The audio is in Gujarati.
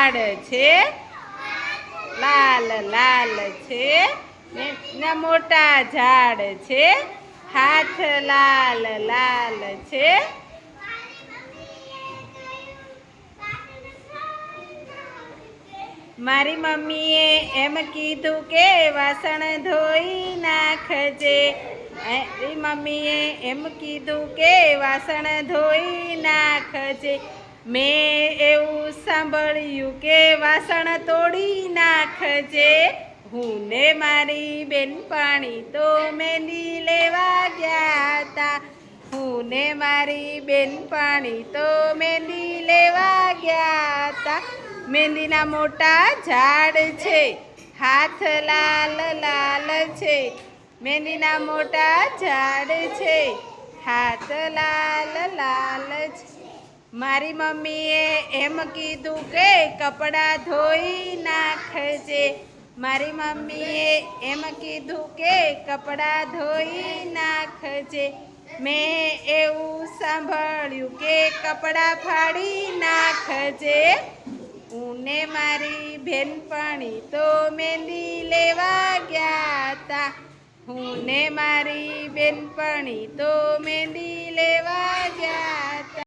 ઝાડ છે લાલ લાલ છે ના મોટા ઝાડ છે હાથ લાલ લાલ છે મારી મમ્મીએ એમ કીધું કે વાસણ ધોઈ નાખજે મારી મમ્મીએ એમ કીધું કે વાસણ ધોઈ નાખજે મેં એવું સાંભળ્યું કે વાસણ તોડી નાખજે હું ને મારી બેનપણી તો મહેંદી લેવા ગયા તા હું ને મારી બેનપણી તો મહેંદી લેવા ગયા તા મહેંદીના મોટા ઝાડ છે હાથ લાલ લાલ છે મહેંદીના મોટા ઝાડ છે હાથ લાલ લાલ છે મારી મમ્મીએ એમ કીધું કે કપડાં ધોઈ નાખજે મારી મમ્મીએ એમ કીધું કે કપડાં ધોઈ નાખજે મેં એવું સાંભળ્યું કે કપડાં ફાડી નાખજે હું ને મારી બેનપણી તો મહેંદી લેવા ગયા તા હું ને મારી બેનપણી તો મહેંદી લેવા ગયા